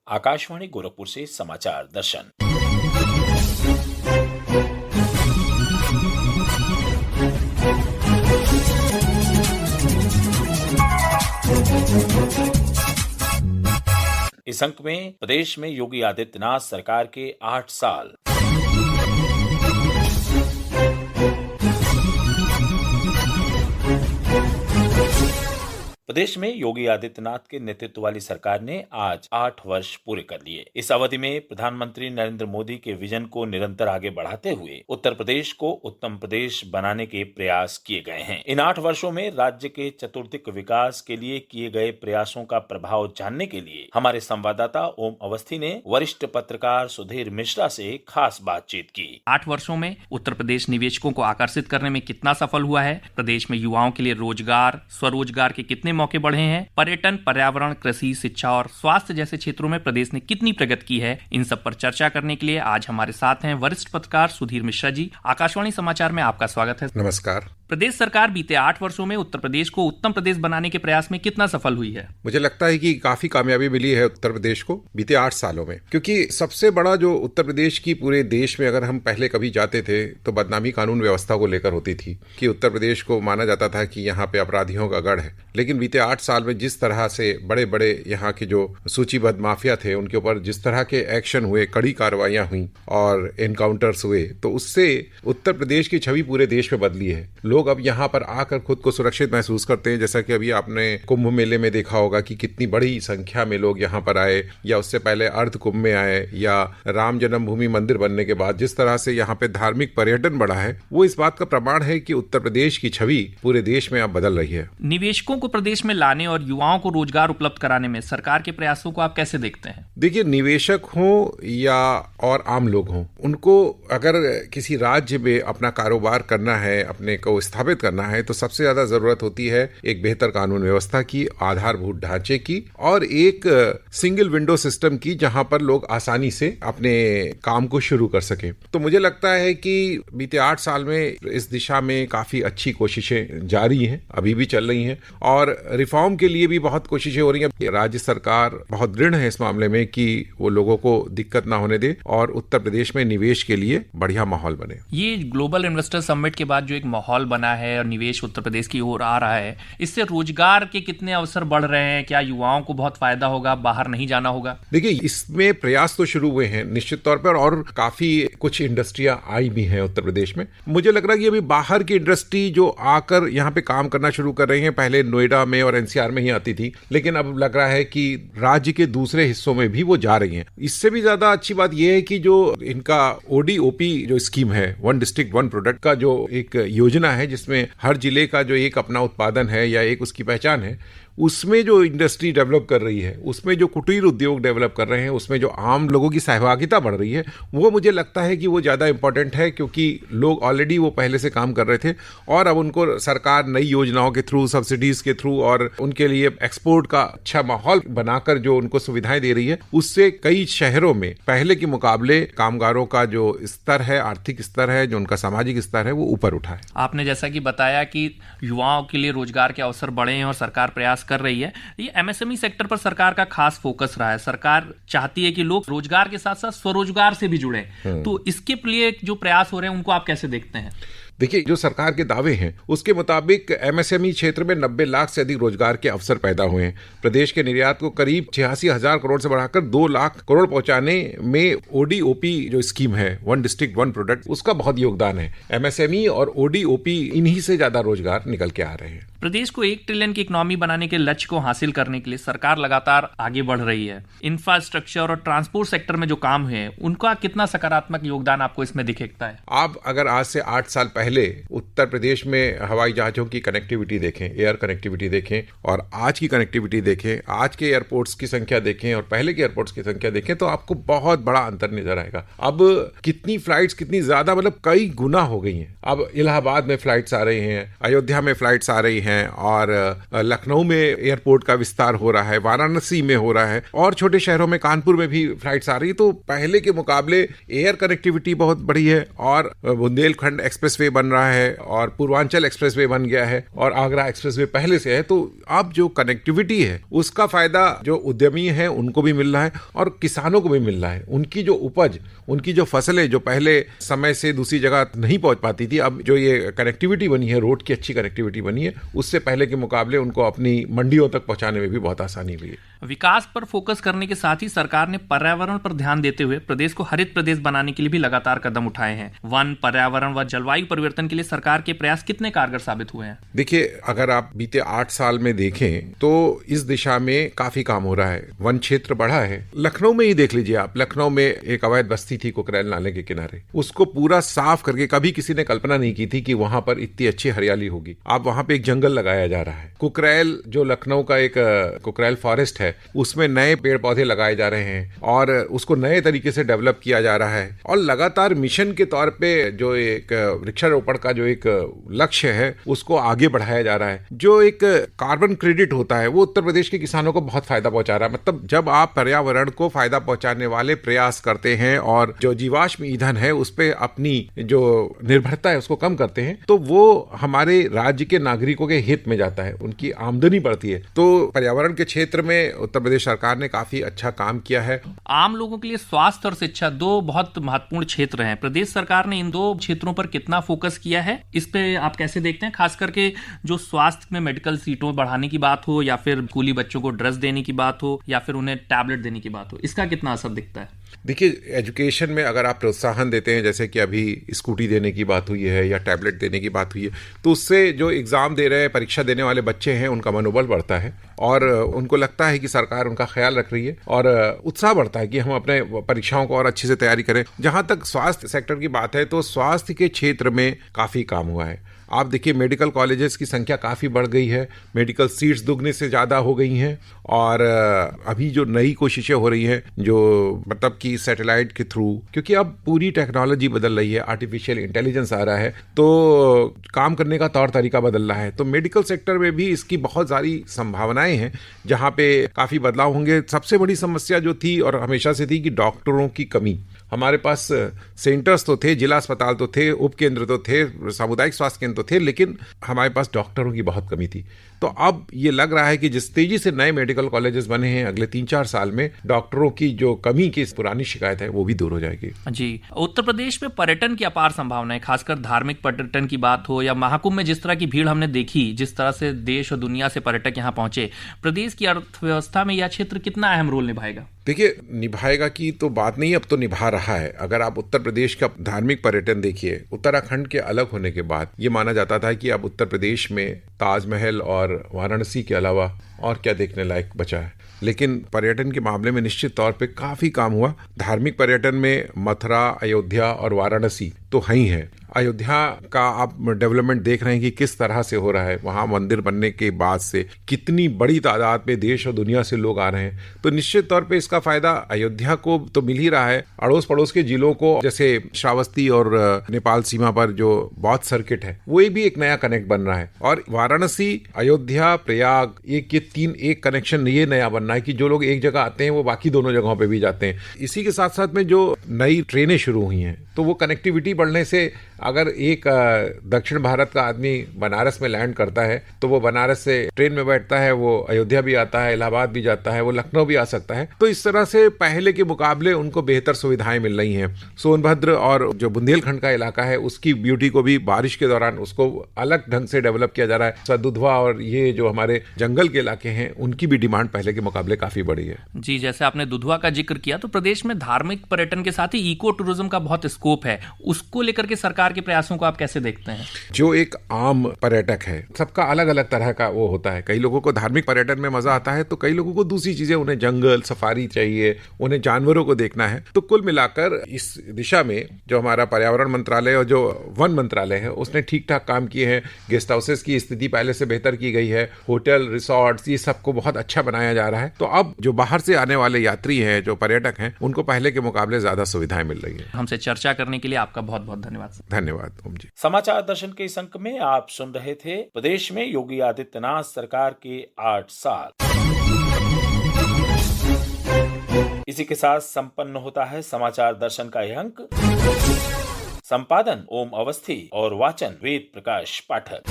आकाशवाणी गोरखपुर से समाचार दर्शन। इस अंक में प्रदेश में योगी आदित्यनाथ सरकार के 8 साल। प्रदेश में योगी आदित्यनाथ के नेतृत्व वाली सरकार ने आज 8 वर्ष पूरे कर लिए। इस अवधि में प्रधानमंत्री नरेंद्र मोदी के विजन को निरंतर आगे बढ़ाते हुए उत्तर प्रदेश को उत्तम प्रदेश बनाने के प्रयास किए गए हैं। इन 8 वर्षों में राज्य के चतुर्दिक विकास के लिए किए गए प्रयासों का प्रभाव जानने के लिए हमारे संवाददाता ओम अवस्थी ने वरिष्ठ पत्रकार सुधीर मिश्रा से खास बातचीत की। 8 वर्षों में उत्तर प्रदेश निवेशकों को आकर्षित करने में कितना सफल हुआ है, प्रदेश में युवाओं के लिए रोजगार, स्वरोजगार के कितने मौके बढ़े हैं, पर्यटन, पर्यावरण, कृषि, शिक्षा और स्वास्थ्य जैसे क्षेत्रों में प्रदेश ने कितनी प्रगति की है, इन सब पर चर्चा करने के लिए आज हमारे साथ हैं वरिष्ठ पत्रकार सुधीर मिश्रा जी। आकाशवाणी समाचार में आपका स्वागत है। नमस्कार। प्रदेश सरकार बीते 8 वर्षों में उत्तर प्रदेश को उत्तम प्रदेश बनाने के प्रयास में कितना सफल हुई है? मुझे लगता है कि काफी कामयाबी मिली है उत्तर प्रदेश को बीते 8 सालों में, क्योंकि सबसे बड़ा जो उत्तर प्रदेश की पूरे देश में अगर हम पहले कभी जाते थे तो बदनामी कानून व्यवस्था को लेकर होती थी कि उत्तर प्रदेश को माना जाता था कि यहाँ पे अपराधियों का गढ़ है। लेकिन बीते 8 साल में जिस तरह से बड़े बड़े यहाँ के जो सूचीबद्ध माफिया थे उनके ऊपर जिस तरह के एक्शन हुए, कड़ी कार्रवाइयां हुई और एनकाउंटर्स हुए, तो उससे उत्तर प्रदेश की छवि पूरे देश में बदली है। लोग अब यहाँ पर आकर खुद को सुरक्षित महसूस करते हैं। जैसा कि अभी आपने कुंभ मेले में देखा होगा कि कितनी बड़ी संख्या में लोग यहाँ पर आए, या उससे पहले अर्ध कुंभ में आए, या राम जन्मभूमि मंदिर बनने के बाद जिस तरह से यहाँ पे धार्मिक पर्यटन बढ़ा है, वो इस बात का प्रमाण है कि उत्तर प्रदेश की छवि पूरे देश में अब बदल रही है। निवेशकों को प्रदेश में लाने और युवाओं को रोजगार उपलब्ध कराने में सरकार के प्रयासों को आप कैसे देखते हैं? देखिए, निवेशक हो या और आम लोग हों, उनको अगर किसी राज्य में अपना कारोबार करना है, अपने को स्थापित करना है, तो सबसे ज्यादा जरूरत होती है एक बेहतर कानून व्यवस्था की, आधारभूत ढांचे की और एक सिंगल विंडो सिस्टम की, जहां पर लोग आसानी से अपने काम को शुरू कर सकें। तो मुझे लगता है कि बीते 8 साल में इस दिशा में काफी अच्छी कोशिशें जारी हैं, अभी भी चल रही हैं, और रिफॉर्म के लिए भी बहुत कोशिशें हो रही हैं। राज्य सरकार बहुत दृढ़ है इस मामले में कि वो लोगों को दिक्कत ना होने दे और उत्तर प्रदेश में निवेश के लिए बढ़िया माहौल बने। ये ग्लोबल इन्वेस्टर समिट के बाद जो एक माहौल बना है और निवेश उत्तर प्रदेश की ओर आ रहा है, इससे रोजगार के कितने अवसर बढ़ रहे हैं? क्या युवाओं को बहुत फायदा होगा, बाहर नहीं जाना होगा? देखिए, इसमें प्रयास तो शुरू हुए हैं निश्चित तौर पर, और काफी कुछ इंडस्ट्रियां आई भी हैं उत्तर प्रदेश में। मुझे लग रहा है कि अभी बाहर की इंडस्ट्री जो आकर यहाँ पे काम करना शुरू कर रही है, पहले नोएडा में और एनसीआर में ही आती थी, लेकिन अब लग रहा है कि राज्य के दूसरे हिस्सों में भी वो जा रही हैं। इससे भी ज्यादा अच्छी बात यह है कि जो इनका ODOP जो स्कीम है, वन डिस्ट्रिक्ट वन प्रोडक्ट का जो एक योजना है, जिसमें हर जिले का जो एक अपना उत्पादन है या एक उसकी पहचान है, उसमें जो इंडस्ट्री डेवलप कर रही है, उसमें जो कुटीर उद्योग डेवलप कर रहे हैं, उसमें जो आम लोगों की सहभागिता बढ़ रही है, वो मुझे लगता है कि वो ज़्यादा इंपॉर्टेंट है, क्योंकि लोग ऑलरेडी वो पहले से काम कर रहे थे और अब उनको सरकार नई योजनाओं के थ्रू, सब्सिडीज के थ्रू और उनके लिए एक्सपोर्ट का अच्छा माहौल बनाकर जो उनको सुविधाएं दे रही है, उससे कई शहरों में पहले के मुकाबले कामगारों का जो स्तर है, आर्थिक स्तर है, जो उनका सामाजिक स्तर है, वो ऊपर उठा है। आपने जैसा कि बताया कि युवाओं के लिए रोजगार के अवसर बढ़े हैं और सरकार प्रयास कर रही है। ये MSME सेक्टर पर सरकार का खास फोकस रहा है। सरकार चाहती है कि लोग रोजगार के साथ साथ स्वरोजगार से भी जुड़े, तो इसके लिए जो प्रयास हो रहे हैं उनको आप कैसे देखते हैं? देखिए, जो सरकार के दावे हैं उसके मुताबिक MSME क्षेत्र में 90 लाख से अधिक रोजगार के अवसर पैदा हुए हैं। प्रदेश के निर्यात को करीब 86,000 करोड़ से बढ़ाकर 2 लाख करोड़ पहुंचाने में ODOP जो स्कीम है, वन डिस्ट्रिक्ट वन प्रोडक्ट, उसका बहुत योगदान है। MSME और ODOP इन्हीं से ज्यादा रोजगार निकल के आ रहे हैं। प्रदेश को 1 ट्रिलियन की इकोनॉमी बनाने के लक्ष्य को हासिल करने के लिए सरकार लगातार आगे बढ़ रही है। इंफ्रास्ट्रक्चर और ट्रांसपोर्ट सेक्टर में जो काम है, उनका कितना सकारात्मक योगदान आपको इसमें दिखता है? आप अगर आज से 8 साल पहले उत्तर प्रदेश में हवाई जहाजों की कनेक्टिविटी देखें, एयर कनेक्टिविटी देखें और आज की कनेक्टिविटी देखें, आज के एयरपोर्ट्स की संख्या देखें और पहले के एयरपोर्ट्स की संख्या देखें, तो आपको बहुत बड़ा अंतर नजर आएगा। अब कितनी फ्लाइट्स, कितनी ज्यादा, मतलब कई गुना हो गई हैं। अब इलाहाबाद में फ्लाइट्स आ रही हैं, अयोध्या में फ्लाइट्स आ रही हैं, हैं, और लखनऊ में एयरपोर्ट का विस्तार हो रहा है, वाराणसी में हो रहा है, और छोटे शहरों में कानपुर में भी फ्लाइट्स आ रही है। तो पहले के मुकाबले एयर कनेक्टिविटी बहुत बड़ी है, और बुंदेलखंड एक्सप्रेसवे बन रहा है, और पूर्वांचल एक्सप्रेसवे बन गया है, और आगरा एक्सप्रेसवे पहले से है। तो अब जो कनेक्टिविटी है उसका फायदा जो उद्यमी है उनको भी मिल रहा है और किसानों को भी मिल रहा है। उनकी जो उपज, उनकी जो फसलें जो पहले समय से दूसरी जगह नहीं पहुंच पाती थी, अब जो ये कनेक्टिविटी बनी है, रोड की अच्छी कनेक्टिविटी बनी है, उससे पहले के मुकाबले उनको अपनी मंडियों तक पहुंचाने में भी बहुत आसानी हुई है। विकास पर फोकस करने के साथ ही सरकार ने पर्यावरण पर ध्यान देते हुए प्रदेश को हरित प्रदेश बनाने के लिए भी लगातार कदम उठाए हैं। वन, पर्यावरण व जलवायु परिवर्तन के लिए सरकार के प्रयास कितने कारगर साबित हुए हैं? देखिए, अगर आप बीते 8 साल में देखें तो इस दिशा में काफी काम हो रहा है। वन क्षेत्र बढ़ा है। लखनऊ में ही देख लीजिए आप, लखनऊ में एक अवैध बस्ती थी कुकरेल नाले के किनारे, उसको पूरा साफ करके, कभी किसी ने कल्पना नहीं की थी कि वहां पर इतनी अच्छी हरियाली होगी। अब वहां पे एक जंगल लगाया जा रहा है। कुकरेल जो लखनऊ का एक कुकरेल फॉरेस्ट है, उसमें नए पेड़ पौधे लगाए जा रहे हैं और उसको नए तरीके से डेवलप किया जा रहा है। और लगातार मिशन के तौर पे जो एक वृक्षारोपण का जो एक लक्ष्य है उसको आगे बढ़ाया जा रहा है। जो एक कार्बन क्रेडिट होता है वो उत्तर प्रदेश के किसानों को बहुत फायदा पहुंचा रहा है। मतलब जब आप पर्यावरण को फायदा पहुंचाने वाले प्रयास करते हैं और जो जीवाश्म ईंधन है उस पर अपनी जो निर्भरता है उसको कम करते हैं, तो वो हमारे राज्य के नागरिकों के हित में जाता है, उनकी आमदनी बढ़ती है। तो पर्यावरण के क्षेत्र में उत्तर प्रदेश सरकार ने काफी अच्छा काम किया है। आम लोगों के लिए स्वास्थ्य और शिक्षा दो बहुत महत्वपूर्ण क्षेत्र हैं। प्रदेश सरकार ने इन दो क्षेत्रों पर कितना फोकस किया है, इस पे आप कैसे देखते हैं? खास करके जो स्वास्थ्य में मेडिकल सीटों बढ़ाने की बात हो, या फिर स्कूली बच्चों को ड्रेस देने की बात हो, या फिर उन्हें टैबलेट देने की बात हो, इसका कितना असर दिखता है? देखिए, एजुकेशन में अगर आप प्रोत्साहन देते हैं, जैसे कि अभी स्कूटी देने की बात हुई है या टैबलेट देने की बात हुई है, तो उससे जो एग्जाम दे रहे हैं, परीक्षा देने वाले बच्चे हैं, उनका मनोबल बढ़ता है और उनको लगता है कि सरकार उनका ख्याल रख रही है, और उत्साह बढ़ता है कि हम अपने परीक्षाओं को और अच्छे से तैयारी करें। जहां तक स्वास्थ्य सेक्टर की बात है तो स्वास्थ्य के क्षेत्र में काफी काम हुआ है। आप देखिए, मेडिकल कॉलेजेस की संख्या काफ़ी बढ़ गई है, मेडिकल सीट्स दुगने से ज़्यादा हो गई हैं, और अभी जो नई कोशिशें हो रही हैं, जो मतलब कि सैटेलाइट के थ्रू, क्योंकि अब पूरी टेक्नोलॉजी बदल रही है, आर्टिफिशियल इंटेलिजेंस आ रहा है, तो काम करने का तौर तरीका बदल रहा है। तो मेडिकल सेक्टर में भी इसकी बहुत सारी संभावनाएं हैं जहाँ पे काफ़ी बदलाव होंगे। सबसे बड़ी समस्या जो थी और हमेशा से थी कि डॉक्टरों की कमी। हमारे पास सेंटर्स तो थे, जिला अस्पताल तो थे, उपकेंद्र तो थे, सामुदायिक स्वास्थ्य केंद्र तो थे, लेकिन हमारे पास डॉक्टरों की बहुत कमी थी। तो अब ये लग रहा है कि जिस तेजी से नए मेडिकल कॉलेजेस बने हैं, अगले 3-4 साल में डॉक्टरों की जो कमी की पुरानी शिकायत है वो भी दूर हो जाएगी। जी, उत्तर प्रदेश में पर्यटन की अपार संभावनाएं, खासकर धार्मिक पर्यटन की बात हो या महाकुंभ में जिस तरह की भीड़ हमने देखी, जिस तरह से देश और दुनिया से पर्यटक यहाँ पहुंचे, प्रदेश की अर्थव्यवस्था में यह क्षेत्र कितना अहम रोल निभाएगा? देखिए, निभाएगा की तो बात नहीं, अब तो निभा रहा है। अगर आप उत्तर प्रदेश का धार्मिक पर्यटन देखिए, उत्तराखंड के अलग होने के बाद ये माना जाता था कि अब उत्तर प्रदेश में ताजमहल और वाराणसी के अलावा और क्या देखने लायक बचा है। लेकिन पर्यटन के मामले में निश्चित तौर पे काफी काम हुआ। धार्मिक पर्यटन में मथुरा, अयोध्या और वाराणसी तो है ही है। अयोध्या का आप डेवलपमेंट देख रहे हैं कि किस तरह से हो रहा है। वहां मंदिर बनने के बाद से कितनी बड़ी तादाद में देश और दुनिया से लोग आ रहे हैं, तो निश्चित तौर पे इसका फायदा अयोध्या को तो मिल ही रहा है। अड़ोस पड़ोस के जिलों को, जैसे श्रावस्ती और नेपाल सीमा पर जो बौद्ध सर्किट है, वो भी एक नया कनेक्ट बन रहा है। और वाराणसी, अयोध्या, प्रयाग, ये 3 एक कनेक्शन ये नया बनना है कि जो लोग एक जगह आते हैं वो बाकी दोनों जगहों पे भी जाते हैं। इसी के साथ साथ में जो नई ट्रेनें शुरू हुई हैं, तो वो कनेक्टिविटी बढ़ने से अगर एक दक्षिण भारत का आदमी बनारस में लैंड करता है तो वो बनारस से ट्रेन में बैठता है, वो अयोध्या भी आता है, इलाहाबाद भी जाता है, वो लखनऊ भी आ सकता है। तो इस तरह से पहले के मुकाबले उनको बेहतर सुविधाएं मिल रही हैं। सोनभद्र और जो बुंदेलखंड का इलाका है उसकी ब्यूटी को भी बारिश के दौरान उसको अलग ढंग से डेवलप किया जा रहा है। दुधवा और ये जो हमारे जंगल के इलाके हैं उनकी भी डिमांड पहले के मुकाबले काफी बढ़ी है। जी, जैसे आपने दुधवा का जिक्र किया, तो प्रदेश में धार्मिक पर्यटन के साथ ही इको टूरिज्म का बहुत स्कोप है। उसको लेकर के सरकार के प्रयासों को आप कैसे देखते हैं? जो एक आम पर्यटक है, सबका अलग अलग तरह का वो होता है। कई लोगों को धार्मिक पर्यटन में मजा आता है, तो कई लोगों को दूसरी चीजें, उन्हें जंगल सफारी चाहिए, उन्हें जानवरों को देखना है। तो कुल मिलाकर इस दिशा में जो हमारा पर्यावरण मंत्रालय और जो वन मंत्रालय है उसने ठीक ठाक काम किए हैं। गेस्ट हाउसेस की स्थिति पहले से बेहतर की गई है, होटल, रिसोर्ट्स, ये सबको बहुत अच्छा बनाया जा रहा है। तो अब जो बाहर से आने वाले यात्री हैं, जो पर्यटक हैं, उनको पहले के मुकाबले ज्यादा सुविधाएं मिल रही है। हमसे चर्चा करने के लिए आपका बहुत बहुत धन्यवाद। धन्यवाद ओम जी। समाचार दर्शन के इस अंक में आप सुन रहे थे प्रदेश में योगी आदित्यनाथ सरकार के 8 साल। इसी के साथ संपन्न होता है समाचार दर्शन का यह अंक। संपादन ओम अवस्थी और वाचन वेद प्रकाश पाठक।